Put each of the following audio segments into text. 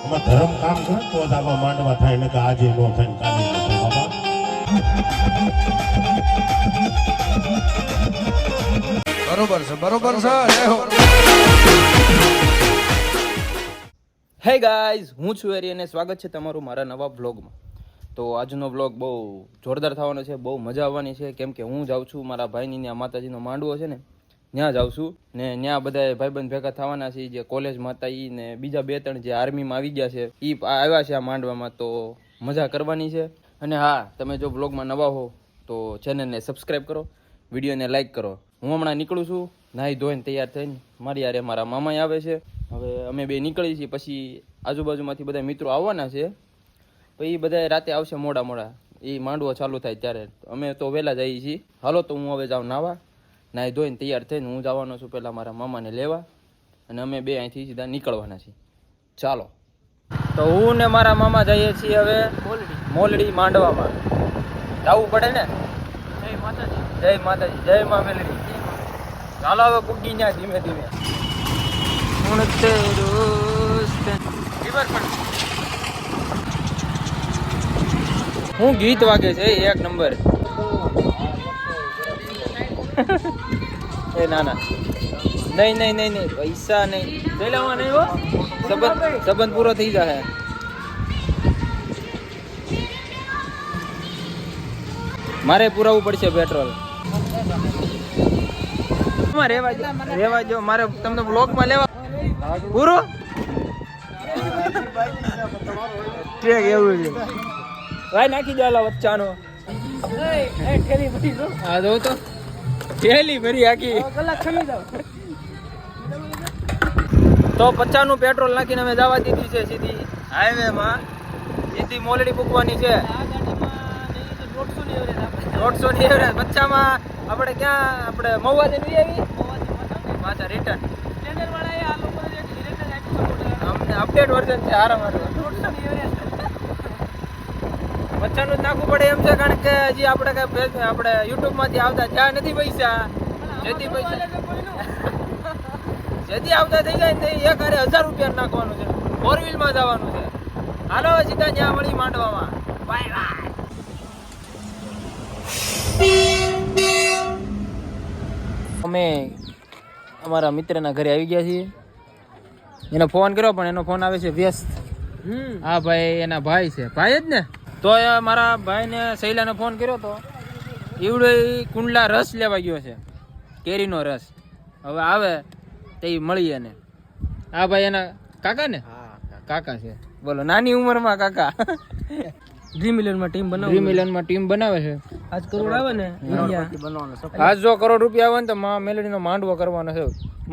આમાં ધર્મ કામ કરે તો જ આમાં માંડવા થાય ને કે આજે નો થાય ને કાલે નો થાય બાબા. બરોબર છે બરોબર છે. જય હો. હે ગાઈઝ, હું છું એરી અને સ્વાગત છે તમારું મારા નવા વ્લોગમાં. તો આજનો વ્લોગ બહુ જોરદાર થવાનો છે, બહુ મજા આવવાની છે, કેમ કે હું જાઉં છું મારા ભાઈની ત્યાં માતાજીનો માંડવો છે ને ત્યાં જાઉં છું ને ત્યાં બધા ભાઈબંધ ભેગા થવાના છે જે કોલેજમાં હતા એ ને બીજા 2-3 જે આર્મીમાં આવી ગયા છે એ આવ્યા છે આ માંડવામાં, તો મજા કરવાની છે. અને હા, તમે જો વ્લોગમાં નવા હો તો ચેનલને સબસ્ક્રાઈબ કરો, વિડીયોને લાઈક કરો. હું હમણાં નીકળું છું નાહી ધોઈને તૈયાર થઈને, મારી યારે મારા મામા આવે છે. હવે અમે બે નીકળી છીએ, પછી આજુબાજુમાંથી બધા મિત્રો આવવાના છે, પછી બધા રાતે આવશે મોડા એ માંડવો ચાલુ થાય ત્યારે. અમે તો વહેલા જઈએ છીએ. હાલો તો હું હવે જાઉં નાવા, નાહી ધોઈને તૈયાર થઈને હું જવાનો છું પહેલાં મારા મામાને લેવા, અને અમે બે અહીંથી સીધા નીકળવાના છીએ. ચાલો તો હું ને મારા મામા જઈએ છીએ હવે મોલડી માંડવામાં. જવું પડે ને. જય માતાજી, જય માતાજી, જય મા મેલડી. ચાલો હવે પૂગી ત્યાં ધીમે ધીમે. હું ગીત વાગે છે એક નંબર. એ ના નહીં પૈસા નહીં પેલામાં નહીં હો. સંબંધ પૂરો થઈ જાય. મારે પુરાવવું પડશે પેટ્રોલ. રેવા જો, મારે તમને બ્લોગમાં લેવા પૂરો ટ્રેક એવું છે ભાઈ. નાખી દો વચ્ચાનો. હા જો તો થેલી ભરી આખી. તો 50 નું પેટ્રોલ નાખીને અમે જવા દીધી છે સીધી હાઈવે માં. સીધી મોલડી પૂકવાની છે. 150 ની એવરેજ. બચ્ચામાં આપણે ક્યાં આપણે મહુવા જઈને આવી પાછા રિટર્ન. અમને અપડેટ વર્ઝન છે હારા મારું. બચ્ચાનું જ નાખવું પડે એમ છે, કારણ કે હજી આપણે કઈ આપણે યુટ્યુબ માંથી આવતા જ્યાં નથી પૈસા. જેથી આવતા થઈ જાય ને 1000 રૂપિયા નાખવાનું છે. 4 વ્હીલ માં જવાનું છે. હાલો સીધા ત્યાં મળી માંડવામાં. Bye bye. અમે અમારા મિત્રના ઘરે આવી ગયા છીએ. એને ફોન કર્યો પણ એનો ફોન આવે છે વ્યસ્ત. હા ભાઈ, એના ભાઈ છે. ભાઈ જ ને. તો મારા ભાઈને શૈલાને ફોન કર્યો તો એવડો કુંડલા રસ લેવા ગયો છે, કેરીનો રસ. હવે આવે તે મળીએ ને. હા ભાઈ, એના કાકા ને. કાકા છે. બોલો, નાની ઉંમરમાં કાકા. ડ્રીમ ઇલેવનમાં ટીમ બનાવે છે. આજ કરોડ આવે ને આજ જો કરોડ રૂપિયા આવે ને તો માં મેલડીનો માંડવો કરવાનો છે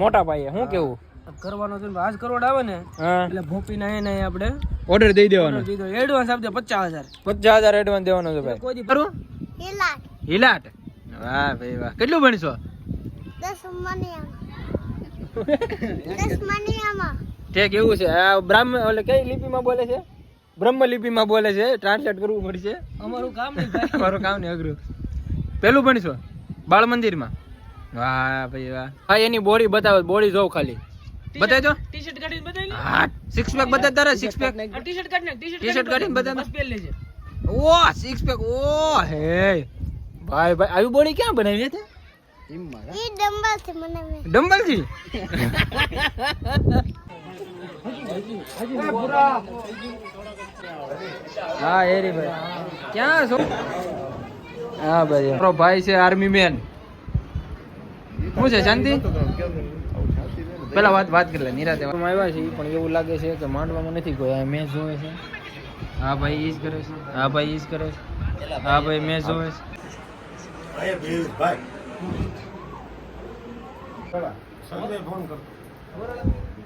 મોટા પાયે. શું કેવું કરવાનો છે? આજ કરોડ આવે ને એટલે ભોપી ના એને આપણે ઓર્ડર દઈ દેવાનો. એડવાન્સ આપજો 50,000 એડવાન્સ દેવાનો છે ભાઈ. કોઈ કરું હિલાટ. વાહ ભાઈ વાહ. કેટલું ભણશો? 10 મનિયામાં. ઠીક, એવું છે. આ બ્રાહ્મણ એટલે કઈ લિપિમાં બોલે છે? બ્રહ્મ લિપિમાં બોલે છે. ટ્રાન્સલેટ કરવું પડશે. અમારું કામ નહીં અઘરું. પેલું ભણશો બાળ મંદિરમાં? વાહ ભાઈ વાહ. હા, એની બોડી બતાવો. બોડી જોવ ખાલી. બતાવી દો. ટી-શર્ટ કાઢીને બતાવી લે. હા, 6 પેક બતાવ તારે. 6 પેક ટી-શર્ટ કાઢીને બતાવ. પહેર લેજે. ઓ 6 પેક. ઓ હે ભાઈ ભાઈ, આવી બોડી ક્યાં બનાવી છે? ડમ્બલ થી. હા એરી ભાઈ ક્યાં છો? હા ભાઈ, મારો ભાઈ છે આર્મી મેન. શું છે શાંતિ? પેલા વાત કરી લે નિરાતે. આવ્યા છે પણ એવું લાગે છે કે માંડવામાં નથી કોઈ. મેચ જોવે છે. હા ભાઈ ઈ જ કરે છે. હા ભાઈ ઈ જ કરે છે. હા ભાઈ મેચ જોવે છે.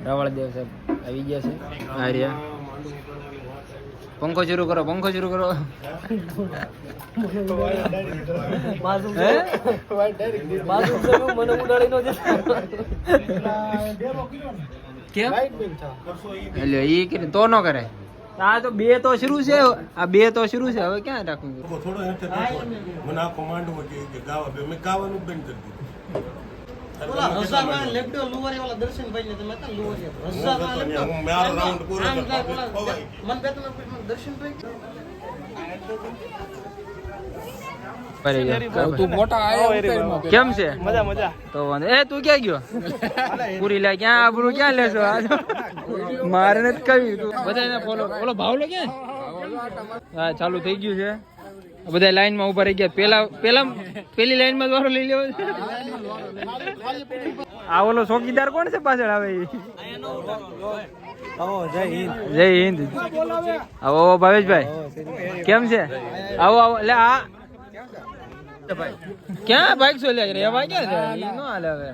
રાવળદેવ સાહેબ આવી ગયા છે. આર્યા પંખો શરૂ કરો. તો ન કરે. આ તો 2 તો શરૂ છે. આ 2 તો શરૂ છે. હવે ક્યાં રાખવું? ઓલા રઝામાં લેપડો લુવારી વાળા દર્શનભાઈ ને તમે હતા લુવારી રઝામાં લેપડો હું મારો રાઉન્ડ પૂરો આમ કરતો ઓલા ખવાય. મન બે તમે દર્શનભાઈ તું મોટા આયો કેમ છે મજા મજા તો વાંધો એ તું ક્યાં ગયો પૂરી લા ક્યાં આબરૂ ક્યાં લેશો મારે નથી કહ્યું તું બધાને ફોલો ઓલો ભાવલો ક્યાં હા ચાલુ થઈ ગયું છે બધા લાઈન માં ઉભા રહી ગયા પેલી લાઈન માં વારો લઈ લેવો છે આ ઓલો ચોકીદાર કોણ છે પાછળ આવે જય હિન્દ આવો ભાવેશભાઈ કેમ છે આવો આવો એટલે આ ક્યાં બાઈક સો લે રેવા ક્યાં છે ઈ નો હાલે હવે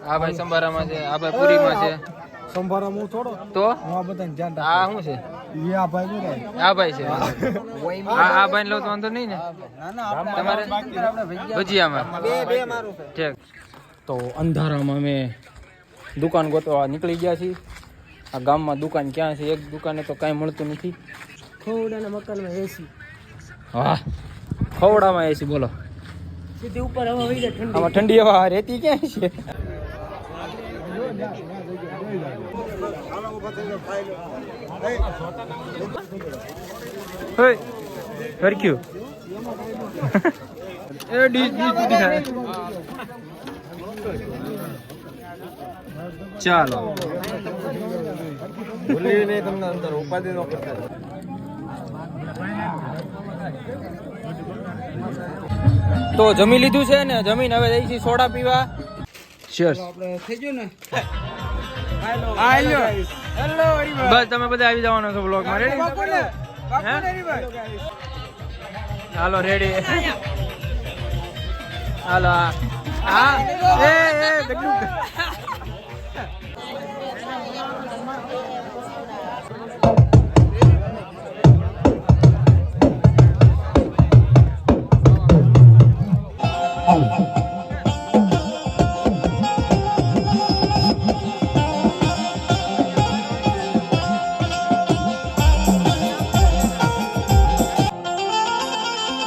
આ ભાઈ સંભારામાં છે આ ભાઈ પુરીમાં છે સંભારામાં થોડો તો આ બધાને ધ્યાન આ શું છે રાખે આ ભાઈ બોલાય આ ભાઈ છે આ ભાઈ લો તો વાંધો નહીં ને તમારે ભજીયામાં બે મારું છે ઠીક તો અંધારામાં અમે દુકાન ગોતવા નીકળી ગયા છીએ આ ગામમાં દુકાન ક્યાં છે એક દુકાને તો કાંઈ મળતું નથી ખોવડાના મકાનમાં એસી હા ખવડામાં એસી બોલો સીધી ઉપર હવા વહી જાય ઠંડી આમાં ઠંડી હવા રહેતી ક્યાં છે ઓય હરક્યું એ ડીશ થાય ચાલો ભૂલી નહીં તમને અંદર ઉપાધિ નો કરતા તો જમી લીધું છે ને જમીન હવે જઈ છીએ સોડા પીવા ચીયર્સ આપણે થઈ ગયું ને બસ તમે બધા આવી જવાનો છો બ્લોગ માં રેડી હાલો રેડી હાલો હા એ ગડ્ડુ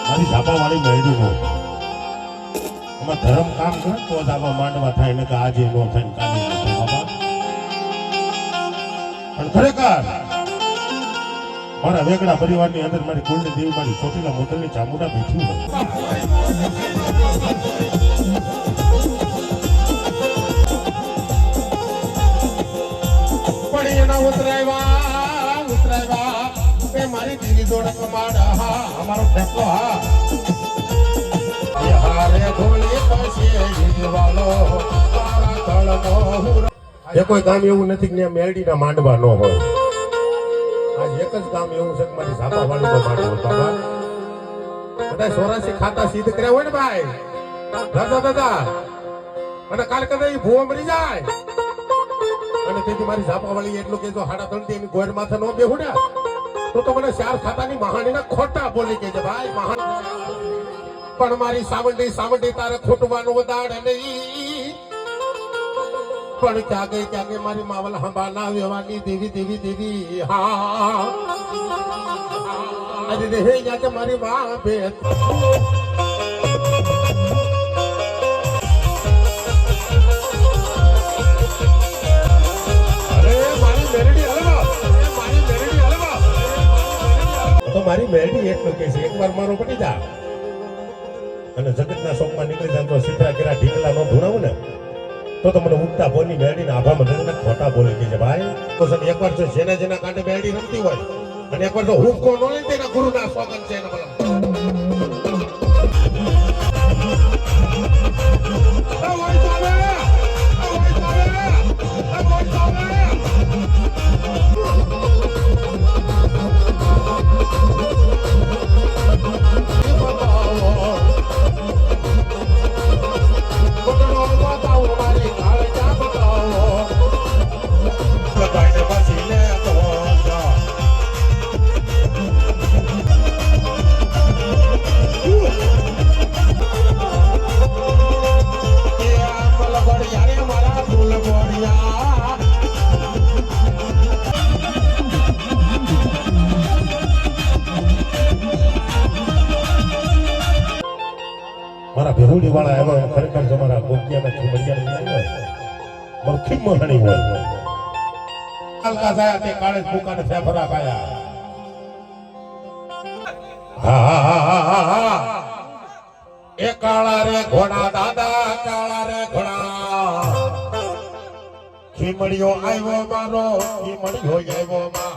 મારી ઝાપાવાળી મેળવ્યું એમાં ધર્મ કામ કરે તો જ આવા માંડવા થાય ને કે આજે નો થાય ને કાલે નો થાય બાબા પણ ખરેખર મારા વેગડા પરિવારની અંદર મારી કુળની દેવી મારી ચોટીલા મોતલની ચામુંડા બેઠી હોય પણ એના ઉતરાયવા એ મારી દીદી જોડે કમાડા અમારો ફેંકલો હા એ હારે ધોળી પછી જીવાલો તારા તળનો એ કોઈ ગામ એવું નથી કે ત્યાં મેરડીના માંડવા ન હોય આજ એક જ ગામ એવું છે કે મારી ઝાપાવાળીનો માંડવો બાબા બધા 84 ખાતા સિદ્ધ કર્યા હોય ને ભાઈ દાદા અને કાલ કદાચ ઈ ભૂવો મરી જાય અને તેથી મારી ઝાપાવાળી એટલું કે જો 3.5 એની ગોળ માથે ન બેહું ને તો મને 4 ખાતાની મહાણીના ખોટા બોલી કે છે ભાઈ મહાન પણ મારી સાવંડી તારે ખોટવાનું વધારે નહીં પણ ક્યાં ગઈ મારી માવલ હંબાના વ્યવહારની દેવી હા આજે રે યા કે મારી માં બે મારી મેરડી એટલું કે છે એકવાર મારો પડી જા અને જગતના શોકમાં નીકળી જાય તો સીધા કેરા ઢીકલા નો ભૂણાવું ને તો મને ઉગતા બોની મેરડીને આભામાં ધરીને ખોટા બોલી કે છે ભાઈ તો સર એકવાર જો જેના કાંઠે મેરડી રમતી હોય અને એકવાર જો હુંકો નો લે તેના ગુરુના સોગન છે એને બોલો દેહુડી વાળા આવ્યા ખરેખર તમારા ગોપિયાના ખીમડિયા આવ્યા મારું ખીમ હણી હોય કાલકા જાય તે કાળે ફૂકાને ફેફરા પાયા હા એ કાળા રે ઘોડા દાદા કાળા રે ઘોડા ખીમડિયો આવ્યો મારો ખીમડિયો આવ્યો મા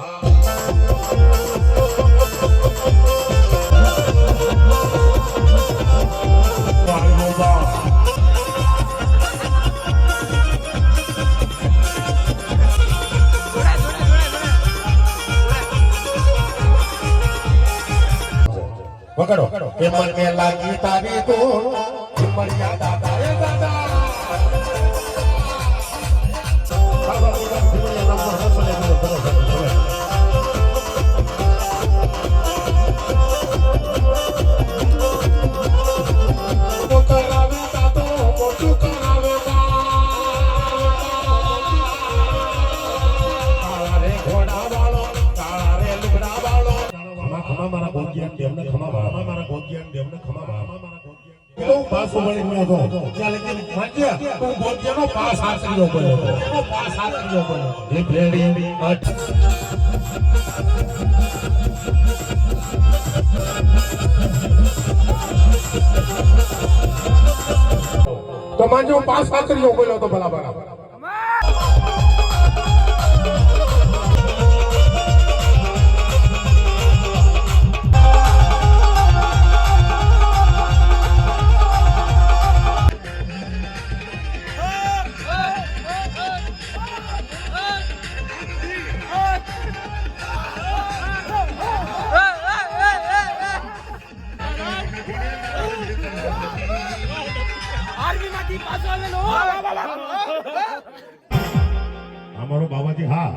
વગડો એ મને લાગી તારી તો મળ્યા દાદા એ દાદા તો માંજો પાસ આકરીઓ બોલ્યો તો ભલા ભલા અમારો બાબાજી હા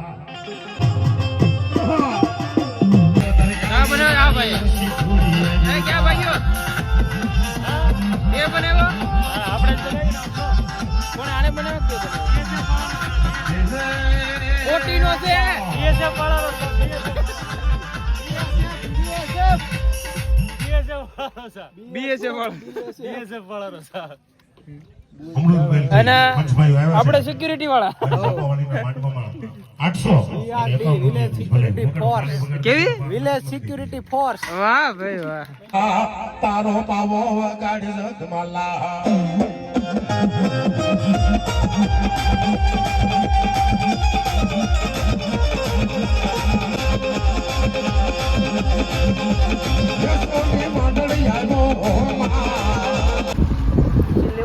અને આપણે સિક્યુરિટી વાળા 800 કેવી વિલેજ સિક્યુરિટી ફોર્સ. વાહ ભાઈ વાહ તારો પાવો વગાડી જગમાલા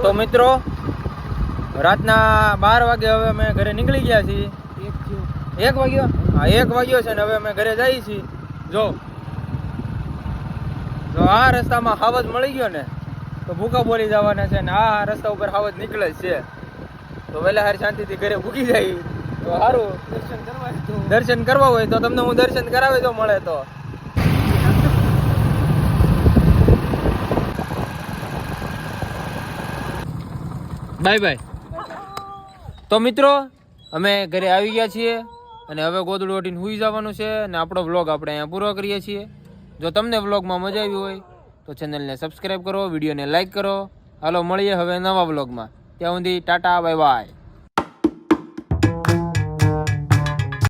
તો મિત્રો રાતના 12 વાગે હવે અમે ઘરે નીકળી ગયા છીએ. 1 વાગ્યો? હા 1 વાગ્યો છે ને હવે અમે ઘરે જઈએ છીએ. જો આ રસ્તામાં હાવજ મળી ગયો ને તો ભૂકા બોલી જવાના છે ને આ રસ્તા ઉપર હાવજ નીકળે જ છે તો વહેલા હારી શાંતિથી ઘરે ભૂકી જાય તો સારું. દર્શન કરવા હોય તો તમને હું દર્શન કરાવી દો મળે તો. Bye bye. તો મિત્રો અમે ઘરે આવી ગયા છીએ અને હવે ગોદડું ઓઢીને સૂઈ જવાનું છે અને આપણો વ્લોગ આપણે અહીંયા પૂરો કરીએ છીએ. જો તમને વ્લોગમાં મજા આવી હોય તો ચેનલને સબસ્ક્રાઈબ કરો, વિડીયોને લાઈક કરો. હાલો મળીએ હવે નવા વ્લોગમાં. ત્યાં સુધી ટાટા બાય બાય.